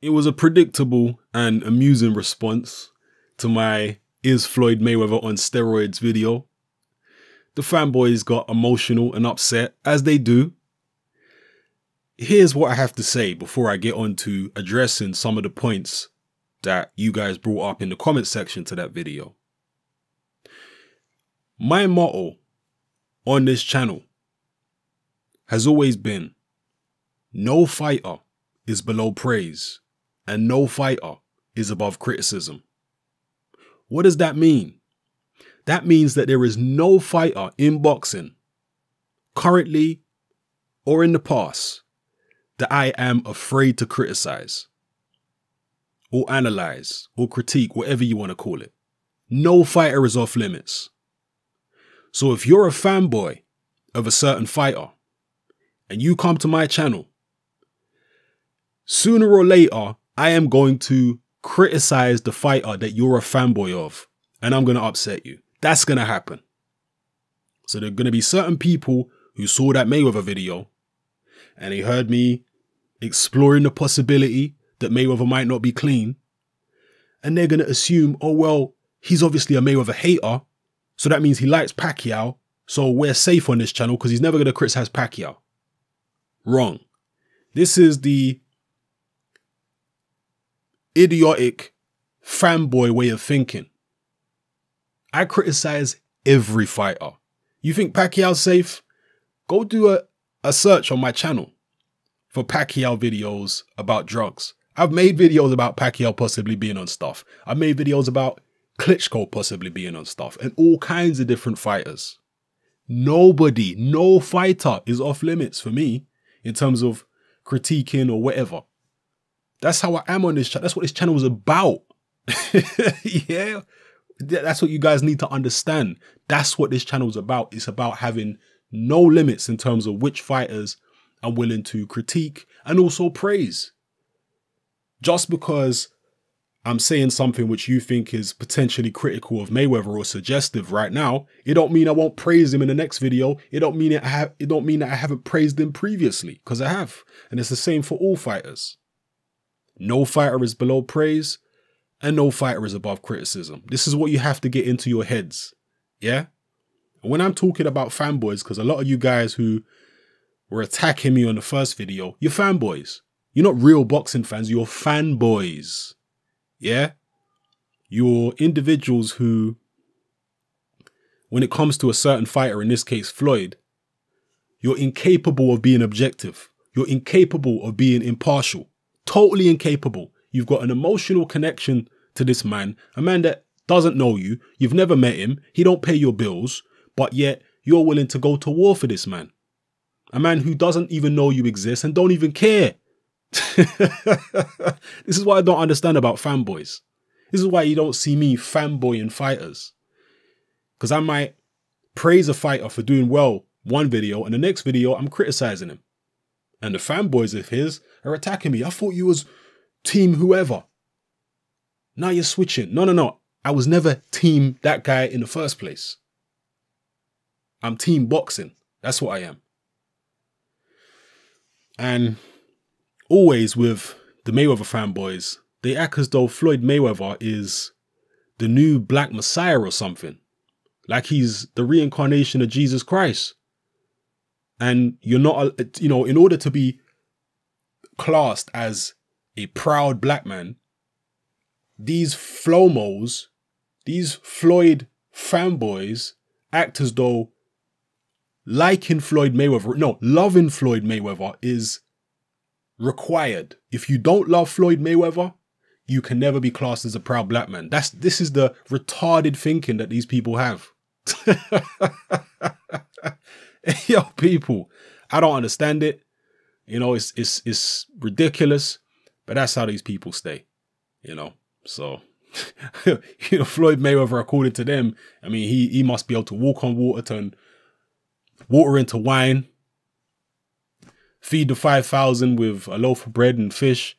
It was a predictable and amusing response to my "Is Floyd Mayweather on steroids" video. The fanboys got emotional and upset, as they do. Here's what I have to say before I get on to addressing some of the points that you guys brought up in the comment section to that video. My motto on this channel has always been, no fighter is below praise and no fighter is above criticism. What does that mean? That means that there is no fighter in boxing, currently or in the past, that I am afraid to criticize or analyze or critique, whatever you want to call it. No fighter is off limits. So if you're a fanboy of a certain fighter and you come to my channel, sooner or later, I am going to criticize the fighter that you're a fanboy of, and I'm going to upset you. That's going to happen. So there are going to be certain people who saw that Mayweather video and they heard me exploring the possibility that Mayweather might not be clean. And they're going to assume, oh, well, he's obviously a Mayweather hater, so that means he likes Pacquiao, so we're safe on this channel because he's never going to criticize Pacquiao. Wrong. This is the idiotic fanboy way of thinking. I criticize every fighter. You think Pacquiao's safe? Go do a search on my channel for Pacquiao videos about drugs. I've made videos about Pacquiao possibly being on stuff. I've made videos about Klitschko possibly being on stuff, and all kinds of different fighters. Nobody, no fighter is off limits for me in terms of critiquing or whatever. That's how I am on this channel. That's what this channel is about. Yeah, that's what you guys need to understand. That's what this channel is about. It's about having no limits in terms of which fighters I'm willing to critique and also praise. Just because I'm saying something which you think is potentially critical of Mayweather or suggestive right now, it don't mean I won't praise him in the next video. It don't mean that I haven't praised him previously, because I have. And it's the same for all fighters. No fighter is below praise and no fighter is above criticism. This is what you have to get into your heads. Yeah? And when I'm talking about fanboys, because a lot of you guys who were attacking me on the first video, you're fanboys. You're not real boxing fans, you're fanboys. Yeah? You're individuals who, when it comes to a certain fighter, in this case Floyd, you're incapable of being objective. You're incapable of being impartial. Totally incapable. You've got an emotional connection to this man, a man that doesn't know you. You've never met him. He don't pay your bills, but yet you're willing to go to war for this man. A man who doesn't even know you exist and don't even care. This is what I don't understand about fanboys. This is why you don't see me fanboying fighters. Because I might praise a fighter for doing well one video and the next video I'm criticizing him. And the fanboys of his are attacking me. I thought you was team whoever. Now you're switching. No. I was never team that guy in the first place. I'm team boxing. That's what I am. And always with the Mayweather fanboys, they act as though Floyd Mayweather is the new Black Messiah or something. Like he's the reincarnation of Jesus Christ. And you're not, you know, in order to be classed as a proud black man, these Flomos, these Floyd fanboys act as though liking Floyd Mayweather, no, loving Floyd Mayweather is required. If you don't love Floyd Mayweather, you can never be classed as a proud black man. This is the retarded thinking that these people have. Yo, people, I don't understand it. You know, it's ridiculous, but that's how these people stay, you know. So, you know, Floyd Mayweather, according to them, I mean, he must be able to walk on water, turn water into wine, feed the 5,000 with a loaf of bread and fish.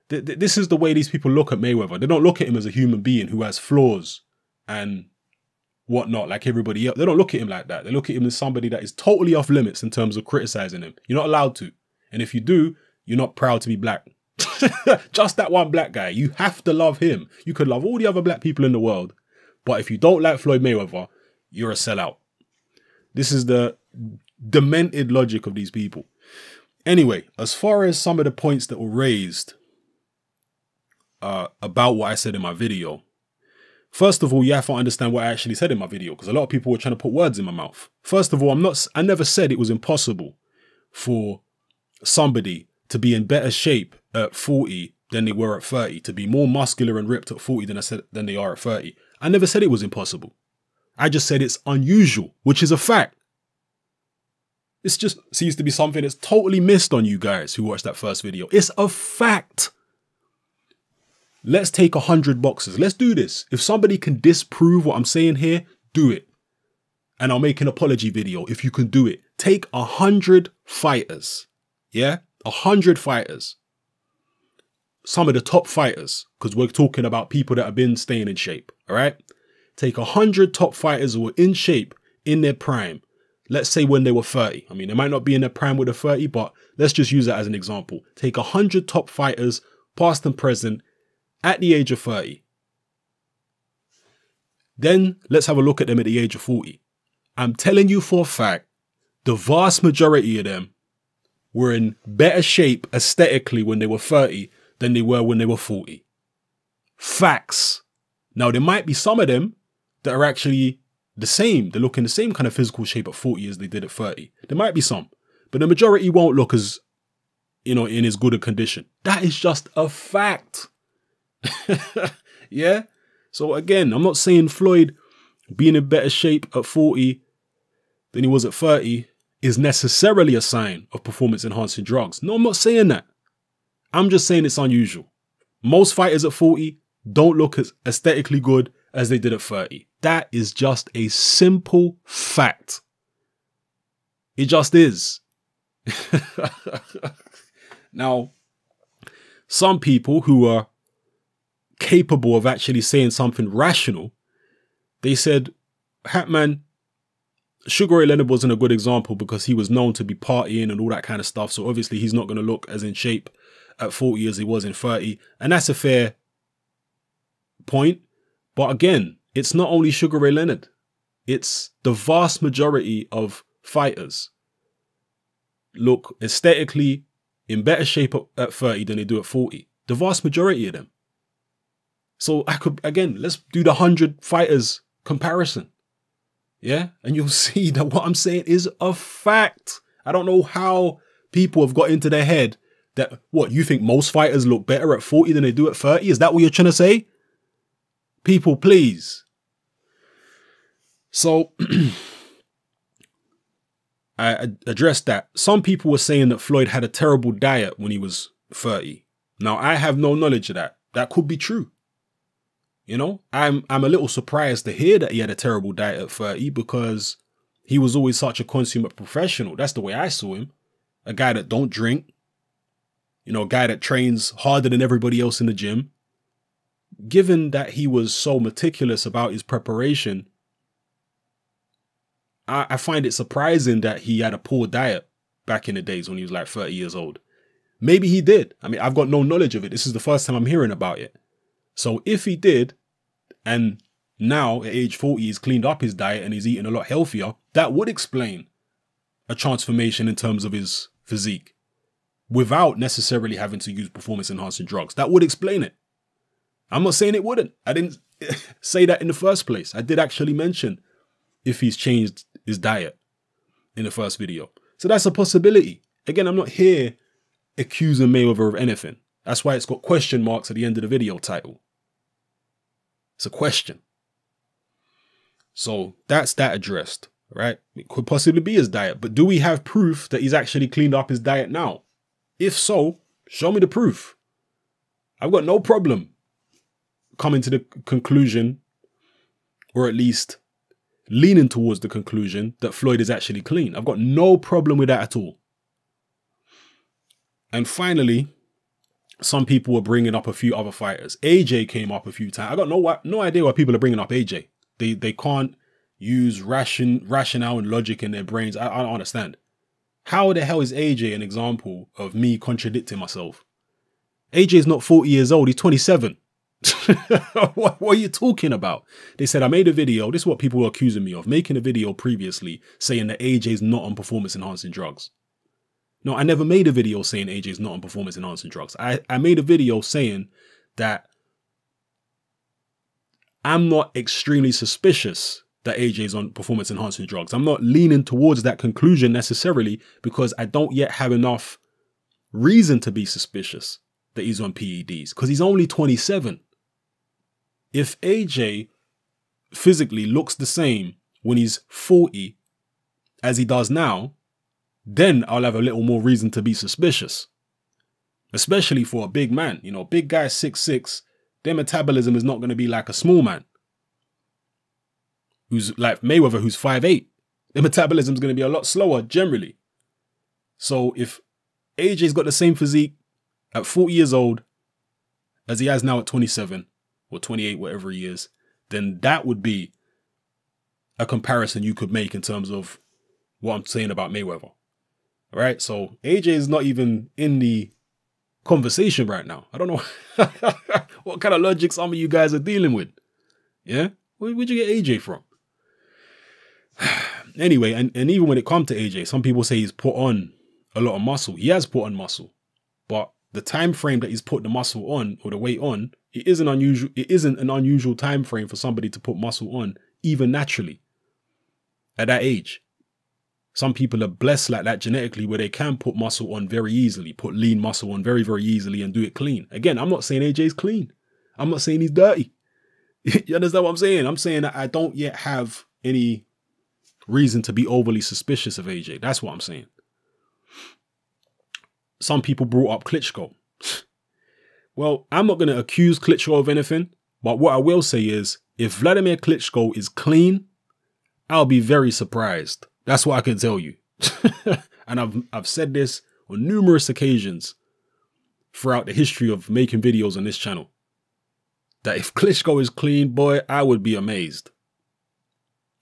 This is the way these people look at Mayweather. They don't look at him as a human being who has flaws and whatnot like everybody else. They don't look at him like that. They look at him as somebody that is totally off limits in terms of criticizing him. You're not allowed to. And if you do, you're not proud to be black. Just that one black guy. You have to love him. You could love all the other black people in the world, but if you don't like Floyd Mayweather, you're a sellout. This is the demented logic of these people. Anyway, as far as some of the points that were raised about what I said in my video, first of all, you have to understand what I actually said in my video, because a lot of people were trying to put words in my mouth. First of all, I never said it was impossible for somebody to be in better shape at 40 than they were at 30, to be more muscular and ripped at 40 than they are at 30. I never said it was impossible. I just said it's unusual, which is a fact. This just seems to be something that's totally missed on you guys who watched that first video. It's a fact. Let's take 100 boxers. Let's do this. If somebody can disprove what I'm saying here, do it. And I'll make an apology video if you can do it. Take 100 fighters. Yeah? 100 fighters. Some of the top fighters, because we're talking about people that have been staying in shape. All right? Take 100 top fighters who were in shape in their prime. Let's say when they were 30. I mean, they might not be in their prime with a 30, but let's just use that as an example. Take 100 top fighters, past and present, at the age of 30. Then let's have a look at them at the age of 40. I'm telling you for a fact, the vast majority of them were in better shape aesthetically when they were 30 than they were when they were 40. Facts. Now, there might be some of them that are actually the same. They look in the same kind of physical shape at 40 as they did at 30. There might be some, but the majority won't look as, in as good a condition. That is just a fact. Yeah. So again, I'm not saying Floyd being in better shape at 40 than he was at 30 is necessarily a sign of performance enhancing drugs. No, I'm not saying that. I'm just saying it's unusual. Most fighters at 40 don't look as aesthetically good as they did at 30. That is just a simple fact. It just is. Now, some people who are capable of actually saying something rational, they said, Hatman, Sugar Ray Leonard wasn't a good example because he was known to be partying and all that kind of stuff. So obviously he's not going to look as in shape at 40 as he was in 30. And that's a fair point. But again, it's not only Sugar Ray Leonard. It's the vast majority of fighters look aesthetically in better shape at 30 than they do at 40. The vast majority of them. So again, let's do the 100 fighters comparison. Yeah. And you'll see that what I'm saying is a fact. I don't know how people have got into their head that, what, you think most fighters look better at 40 than they do at 30? Is that what you're trying to say? People, please. So I addressed that. Some people were saying that Floyd had a terrible diet when he was 30. Now, I have no knowledge of that. That could be true. I'm a little surprised to hear that he had a terrible diet at 30 because he was always such a consummate professional. That's the way I saw him. A guy that don't drink. A guy that trains harder than everybody else in the gym. Given that he was so meticulous about his preparation, I find it surprising that he had a poor diet back in the days when he was like 30 years old. Maybe he did. I mean, I've got no knowledge of it. This is the first time I'm hearing about it. So if he did, and now at age 40, he's cleaned up his diet and he's eating a lot healthier, that would explain a transformation in terms of his physique without necessarily having to use performance enhancing drugs. That would explain it. I'm not saying it wouldn't. I didn't say that in the first place. I did actually mention if he's changed his diet in the first video. So that's a possibility. Again, I'm not here accusing Mayweather of anything. That's why it's got question marks at the end of the video title. It's a question. So that's that addressed, right? It could possibly be his diet, but do we have proof that he's actually cleaned up his diet now? If so, show me the proof. I've got no problem coming to the conclusion, or at least leaning towards the conclusion that Floyd is actually clean. I've got no problem with that at all. And finally, some people were bringing up a few other fighters. AJ came up a few times. I got no idea why people are bringing up AJ. They can't use rationale and logic in their brains. I don't understand. How the hell is AJ an example of me contradicting myself? AJ's not 40 years old. He's 27. What are you talking about? They said I made a video. This is what people were accusing me of, making a video previously saying that AJ's not on performance enhancing drugs. No, I never made a video saying AJ's not on performance enhancing drugs. I made a video saying that I'm not extremely suspicious that AJ's on performance enhancing drugs. I'm not leaning towards that conclusion necessarily because I don't yet have enough reason to be suspicious that he's on PEDs because he's only 27. If AJ physically looks the same when he's 40 as he does now, then I'll have a little more reason to be suspicious. Especially for a big man. You know, big guy 6'6", their metabolism is not going to be like a small man who's like Mayweather, who's 5'8". Their metabolism is going to be a lot slower generally. So if AJ's got the same physique at 40 years old as he has now at 27 or 28, whatever he is, then that would be a comparison you could make in terms of what I'm saying about Mayweather. All right, so AJ is not even in the conversation right now. I don't know what kind of logic some of you guys are dealing with. Yeah, where'd you get AJ from? Anyway, and even when it comes to AJ, some people say he's put on a lot of muscle. He has put on muscle, but the time frame that he's put the muscle on or the weight on, it isn't unusual. It isn't an unusual time frame for somebody to put muscle on, even naturally, at that age. Some people are blessed like that genetically where they can put muscle on very easily, put lean muscle on very, very easily and do it clean. Again, I'm not saying AJ's clean. I'm not saying he's dirty. You understand what I'm saying? I'm saying that I don't yet have any reason to be overly suspicious of AJ. That's what I'm saying. Some people brought up Klitschko. Well, I'm not going to accuse Klitschko of anything, but what I will say is if Vladimir Klitschko is clean, I'll be very surprised. That's what I can tell you. And I've said this on numerous occasions throughout the history of making videos on this channel, that if Klitschko is clean, boy, I would be amazed.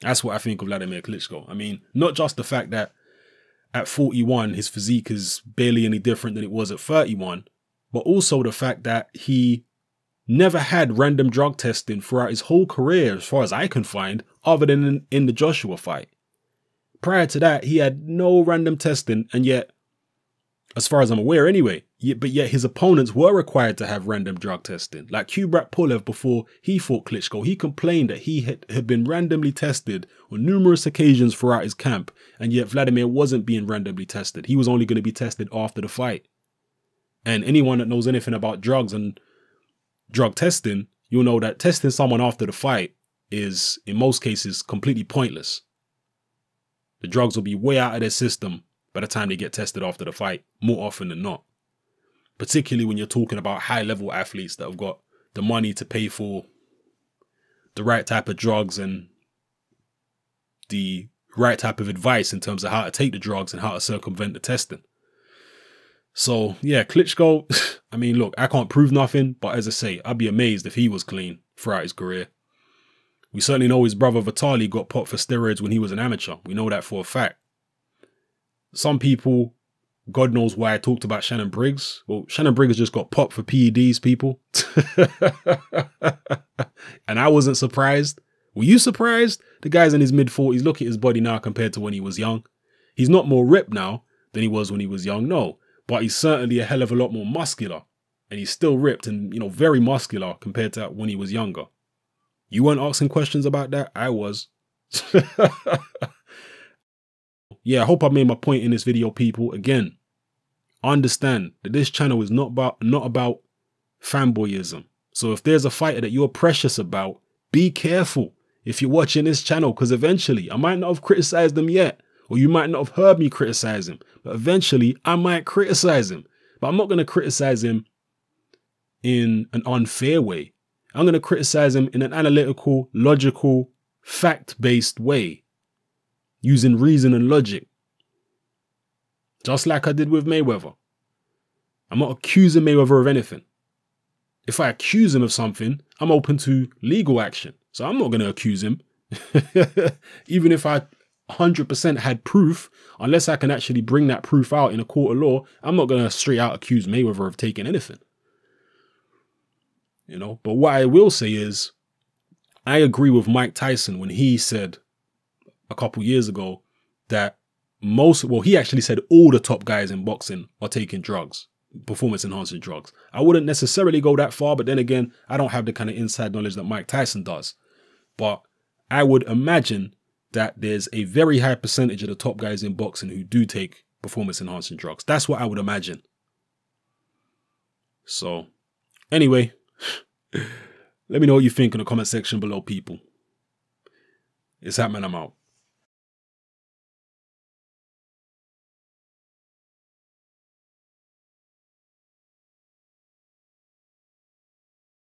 That's what I think of Vladimir Klitschko. I mean, not just the fact that at 41, his physique is barely any different than it was at 31, but also the fact that he never had random drug testing throughout his whole career, as far as I can find, other than in the Joshua fight. Prior to that, he had no random testing, and yet, as far as I'm aware anyway, but yet his opponents were required to have random drug testing. Like Kubrat Pulev, before he fought Klitschko, he complained that he had been randomly tested on numerous occasions throughout his camp, and yet Vladimir wasn't being randomly tested. He was only going to be tested after the fight. And anyone that knows anything about drugs and drug testing, you'll know that testing someone after the fight is, in most cases, completely pointless. The drugs will be way out of their system by the time they get tested after the fight, more often than not. Particularly when you're talking about high-level athletes that have got the money to pay for the right type of drugs and the right type of advice in terms of how to take the drugs and how to circumvent the testing. So, yeah, Klitschko, I mean, look, I can't prove nothing, but as I say, I'd be amazed if he was clean throughout his career. We certainly know his brother Vitaly got popped for steroids when he was an amateur. We know that for a fact. Some people, God knows why I talked about Shannon Briggs. Well, Shannon Briggs just got popped for PEDs, people. And I wasn't surprised. Were you surprised? The guy's in his mid-40s. Look at his body now compared to when he was young. He's not more ripped now than he was when he was young, no. But he's certainly a hell of a lot more muscular. And he's still ripped and, you know, very muscular compared to when he was younger. You weren't asking questions about that? I was. Yeah, I hope I made my point in this video, people. Again, understand that this channel is not about fanboyism. So if there's a fighter that you're precious about, be careful if you're watching this channel, because eventually I might not have criticized them yet, or you might not have heard me criticize him, but eventually I might criticize him. But I'm not going to criticize him in an unfair way. I'm going to criticize him in an analytical, logical, fact-based way, using reason and logic. Just like I did with Mayweather. I'm not accusing Mayweather of anything. If I accuse him of something, I'm open to legal action. So I'm not going to accuse him. Even if I 100% had proof, unless I can actually bring that proof out in a court of law, I'm not going to straight out accuse Mayweather of taking anything. you know. But what I will say is, I agree with Mike Tyson when he said a couple years ago that he actually said all the top guys in boxing are taking drugs, performance enhancing drugs. I wouldn't necessarily go that far, but then again, I don't have the kind of inside knowledge that Mike Tyson does. But I would imagine that there's a very high percentage of the top guys in boxing who do take performance enhancing drugs. That's what I would imagine. So anyway, let me know what you think in the comment section below, people. It's Hatman, I'm out.